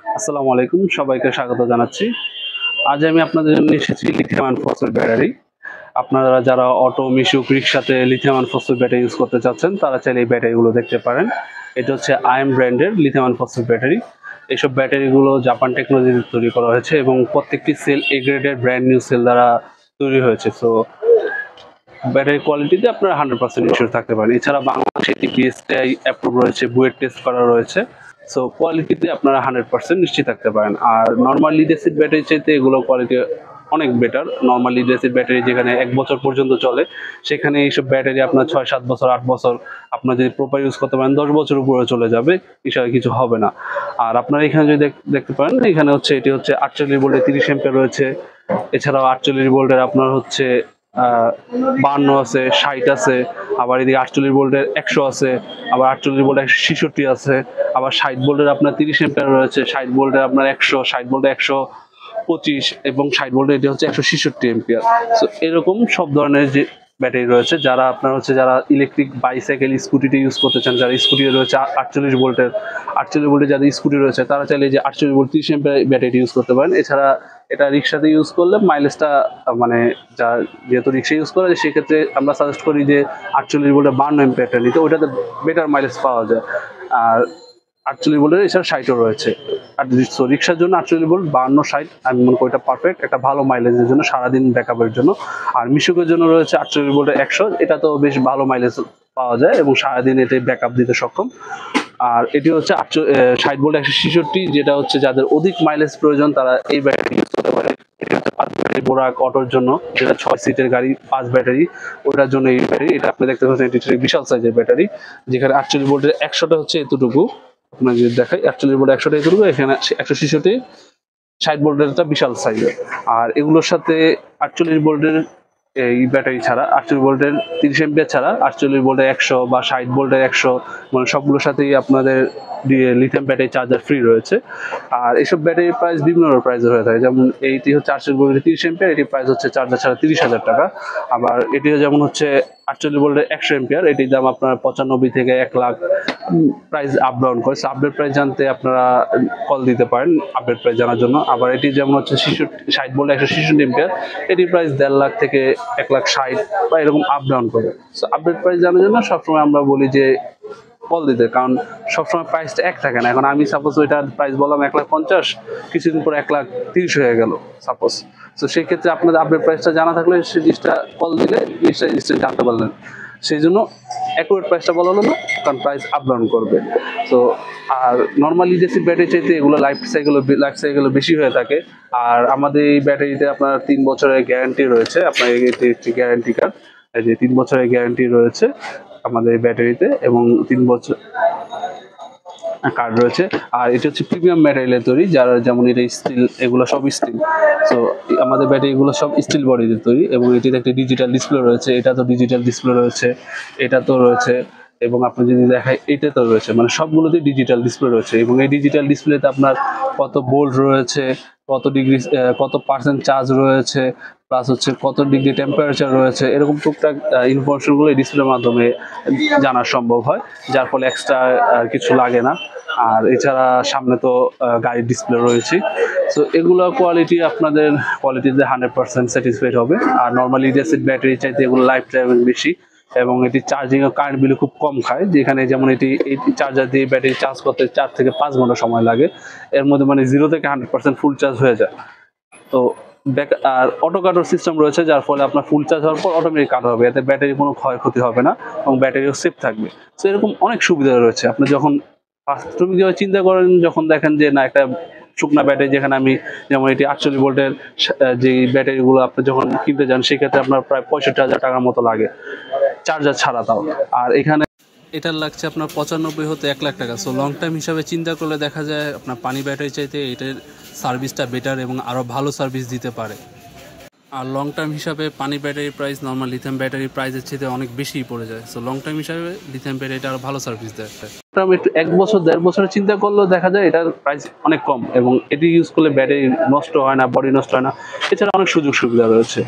আসসালামু আলাইকুম, সবাইকে স্বাগত জানাচ্ছি। আজ আমি আপনাদের জন্য এসেছি লিথিয়াম আয়ন ফসফেট ব্যাটারি। আপনারা যারা অটো, মিশুক, রিক্সাতে lithium ion phosphate battery use করতে চাচ্ছেন, তারা চাইলে এই ব্যাটারিগুলো দেখতে পারেন। এটা হচ্ছে আইএম ব্র্যান্ডের লিথিয়াম আয়ন ফসফেট ব্যাটারি। এইসব ব্যাটারিগুলো জাপান টেকনোলজিতে তৈরি করা হয়েছে এবং প্রত্যেকটি সেল এ গ্রেডের ব্র্যান্ড নিউ সেল দ্বারা তৈরি হয়েছে। সো ব্যাটারি কোয়ালিটিতে আপনারা 100% ইনশিওর থাকতে পারেন। এছাড়া বাংলাদেশে এটি বিএসটিআই অ্যাপ্রুভ রয়েছে, বুয়েট টেস্ট করা রয়েছে। সো কোয়ালিটিতে আপনারা 100% নিশ্চিত থাকতে পারেন। আর নর্মাল লিড অ্যাসিড ব্যাটারি চাইতে এগুলো কোয়ালিটি অনেক better. Normal lead acid battery যেখানে 1 বছর পর্যন্ত চলে, সেখানে এইসব ব্যাটারি আপনার 6-7 বছর, 8 বছর আপনার যদি প্রপার ইউজ করতে পারেন 10 বছর উপরে চলে যাবে, এছাড়া কিছু হবে না। আর আপনারা এখানে যদি দেখতে পারেন, এখানে হচ্ছে এটি হচ্ছে 48 ভোল্টের 30 অ্যাম্পিয়ার রয়েছে। এছাড়াও 48 ভোল্টের আপনার হচ্ছে 52 আছে, 60 আছে, আবার এদিকে 48 ভোল্টের 100 আছে, আবার 48 ভোল্টের 166 আছে, আবার 60 ভোল্টের আপনার 30 অ্যাম্পিয়ার রয়েছে, 60 ভোল্টের আপনার 100, 60 ভোল্টের 125 এবং 60 ভোল্টের এটি হচ্ছে 166 অ্যাম্পিয়ার। সো এরকম সব ধরনের যে ব্যাটারি রয়েছে, যারা আপনার হচ্ছে যারা ইলেকট্রিক বাইসাইকেল, স্কুটিতে ইউজ করতে চান, যারা স্কুটিতে রয়েছে 48 ভোল্টের, 48 ভোল্টের যাদের স্কুটি রয়েছে, তারা চাইলে যে 48 ভোল্ট 30 অ্যাম্পিয়ার ব্যাটারি ইউজ করতে পারেন। এছাড়া এটা রিক্সাতে ইউজ করলে মাইলেজটা মানে যা যেহেতু রিক্সা ইউজ করে, সেক্ষেত্রে আমরা সাজেস্ট করি যে 48 ভোল্টের 52 অ্যাম্পিয়ারটা নিতে, ওইটাতে বেটার মাইলেজ পাওয়া যায়। আর 48 ভোল্টের এছাড়া 60ও রয়েছে। আর রিক্সার জন্য 48 ভোল্ট 52, 60 আমি মনে করি এটা পারফেক্ট, একটা ভালো মাইলেজের জন্য, সারাদিন ব্যাকআপের জন্য। আর মিশুকের জন্য রয়েছে 48 ভোল্টের 100, এটা তো বেশ ভালো মাইলেজ পাওয়া যায় এবং সারাদিন এতে ব্যাকআপ দিতে সক্ষম। আর এটি হচ্ছে 60 ভোল্ট 166, যেটা হচ্ছে যাদের অধিক মাইলেজ প্রয়োজন তারা এই ব্যাটারি ইউজ করতে পারে। এটি হচ্ছে 5 ব্যাটারি বোরাক অটোর জন্য, যেটা 6 সিটের গাড়ি, 5 ব্যাটারি, ওটার জন্য এই ব্যাটারি। এটা আপনি দেখতে পাচ্ছেন, এটি বিশাল সাইজের ব্যাটারি, যেখানে 48 ভোল্টের 100টা হচ্ছে এতটুকু। আপনার যদি দেখাই 48 ভোল্ট 100টা এতটুকু, এখানে 166, 60 ভোল্টেরটা বিশাল সাইজের। আর এগুলোর সাথে 48 ভোল্টের এই ব্যাটারি ছাড়া, 48 ভোল্টের 30 অ্যাম্পিয়ার ছাড়া 48 ভোল্টের 100 বা 60 ভোল্টের 100, মানে সবগুলোর সাথেই আপনাদের লিথিয়াম ব্যাটারি চার্জার ফ্রি রয়েছে। আর এইসব ব্যাটারির প্রাইস বিভিন্ন প্রাইসের হয়ে থাকে, যেমন এইটি হচ্ছে 48 ভোল্টের 30 অ্যাম্পিয়ার, এটির প্রাইস হচ্ছে চার্জার ছাড়া 30,000 টাকা। আবার এটিও যেমন হচ্ছে 48 ভোল্টের 100 অ্যাম্পিয়ার, এটির দাম আপনার 95 থেকে 1 লাখ প্রাইস আপ ডাউন করে। আপডেট প্রাইস জানতে আপনারা কল দিতে পারেন আপডেট প্রাইস জানার জন্য। আবার এটি যেমন হচ্ছে 60 ভোল্ট 166 এম্পিয়ার, এটির প্রাইস 1.5 লাখ থেকে 1,60,000 বা এরকম আপ ডাউন করে। সো আপডেট প্রাইস জানার জন্য সবসময় আমরা বলি যে কল দিতে, কারণ সবসময় প্রাইসটা এক থাকে না। এখন আমি সাপোজ ওইটার প্রাইস বললাম 1,50,000, কিছুদিন পর 1,30,000 হয়ে গেল সাপোজ। তো সেই ক্ষেত্রে আপনাদের আপডেট প্রাইসটা জানা থাকলে সেই জিনিসটা কল দিলে জিনিসটা জানতে পারলেন। সেই জন্য অ্যাকুরেট প্রাইসটা বলা হলো না, কারণ প্রাইস আপ ডাউন করবে। তো আর নর্মালি যে ব্যাটারি চাইতে এগুলো লাইফ সাইকেল বেশি হয়ে থাকে। আর আমাদের এই ব্যাটারিতে আপনার 3 বছরের গ্যারান্টি রয়েছে। আপনার এটি একটি গ্যারান্টি কার্ড, এই যে 3 বছরের গ্যারান্টি রয়েছে আমাদের এই ব্যাটারিতে, এবং 3 বছর কার্ড রয়েছে। আর এটা হচ্ছে প্রিমিয়াম ম্যাটেরিয়ালের তৈরি, যারা যেমন এটা স্টিল, এগুলো সব স্টিল। সো আমাদের ব্যাটারিগুলো সব স্টিল বডিতে তৈরি, এবং এটিতে একটি ডিজিটাল ডিসপ্লে রয়েছে, এটা তো ডিজিটাল ডিসপ্লে রয়েছে, এটা তো রয়েছে, এবং আপনি যদি দেখায় এটা তো রয়েছে, মানে সবগুলোতেই ডিজিটাল ডিসপ্লে রয়েছে। এবং এই ডিজিটাল ডিসপ্লেতে আপনার কত ভোল্ট রয়েছে, কত ডিগ্রি, কত পার্সেন্ট চার্জ রয়েছে, প্লাস হচ্ছে কত ডিগ্রি টেম্পারেচার রয়েছে, এরকম টুকটাক ইনফরমেশনগুলো এই ডিসপ্লের মাধ্যমে জানা সম্ভব হয়, যার ফলে এক্সট্রা কিছু লাগে না। আর এছাড়া সামনে তো গাড়ির ডিসপ্লে রয়েছে। সো এগুলো কোয়ালিটি আপনাদের কোয়ালিটিতে 100% স্যাটিসফাইড হবে। আর নর্মালি লিড ব্যাটারি চাইতে এগুলো লাইফ টাইম বেশি, এবং এটি চার্জিং ও কারেন্ট বিল খুব কম খায়। যেখানে যেমন এটি চার্জার দিয়ে ব্যাটারি চার্জ করতে 4 থেকে 5 ঘন্টা সময় লাগে, এর মধ্যে মানে 0 থেকে 100% ফুল চার্জ হয়ে যায়। তো আর অটো কাটার সিস্টেম রয়েছে, যার ফলে আপনার ফুল চার্জ হওয়ার পর অটোমেটিক কাট হবে, এতে ব্যাটারি কোনো ক্ষয়ক্ষতি হবে না এবং ব্যাটারিও সেফ থাকবে। তো এরকম অনেক সুবিধা রয়েছে। আপনি যখন প্রাথমিকভাবে চিন্তা করেন, যখন দেখেন যে না একটা শুকনা ব্যাটারি, যেখানে আমি যেমন এটি 48 ভোল্টের যে ব্যাটারিগুলো আপনি যখন কিনতে যান, সেক্ষেত্রে আপনার প্রায় 65,000 টাকার মতো লাগে চার্জার ছাড়া তাও। আর এখানে এটার লাগছে আপনার 95 হতে 1 লাখ টাকা। সো লং টাইম হিসাবে চিন্তা করলে দেখা যায় আপনার পানি ব্যাটারি চাইতে এটার সার্ভিসটা বেটার এবং আরও ভালো সার্ভিস দিতে পারে। আর লং টার্ম হিসাবে পানি ব্যাটারির প্রাইস নর্মাল লিথিয়াম ব্যাটারির প্রাইসের চেয়ে অনেক বেশি পড়ে যায়। সো লং টার্ম হিসাবে লিথিয়াম ব্যাটারিটা আরও ভালো সার্ভিস দেয়। একটু 1 বছর 1.5 বছরের চিন্তা করলেও দেখা যায় এটার প্রাইস অনেক কম, এবং এটি ইউজ করলে ব্যাটারি নষ্ট হয় না, বডি নষ্ট হয় না, এছাড়া অনেক সুযোগ সুবিধা রয়েছে।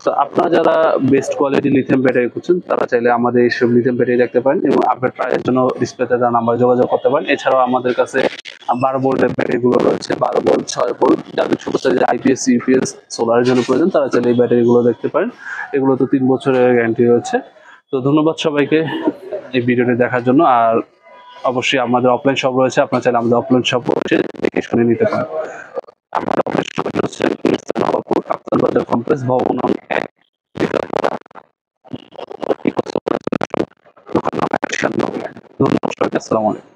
তো আপনারা যারা বেস্ট কোয়ালিটি লিথিয়াম ব্যাটারি খুঁজছেন, তারা চাইলে আমাদের এইসব লিথিয়াম ব্যাটারি দেখতে পারেন, এবং আপডেট প্রাইসের জন্য ডিসপ্লেতে তার নাম্বার যোগাযোগ করতে পারেন। এছাড়াও আমাদের কাছে 12 ভোল্টের ব্যাটারিগুলো রয়েছে, 12 ভোল্ট, 6 ভোল্ট। যাদের ছোট সাইজের আইপিএস ইউপিএস সোলারের জন্য প্রয়োজন তারা চাইলে এই ব্যাটারিগুলো দেখতে পারেন। এগুলো তো 3 বছরের গ্যারান্টি রয়েছে। তো ধন্যবাদ সবাইকে এই ভিডিওটি দেখার জন্য। আর অবশ্যই আমাদের অফলাইন শপ রয়েছে, আপনারা চাইলে আমাদের অফলাইন শপ রয়েছে, দেখে শুনে নিতে পারেন। আমাদের অফলাইন শপ হচ্ছে নবাবপুর কাপ্তান বাজার কমপ্লেক্স, ভবন নং 1, দোকান নং 96। ধন্যবাদ সবাইকে, আসসালামু আলাইকুম।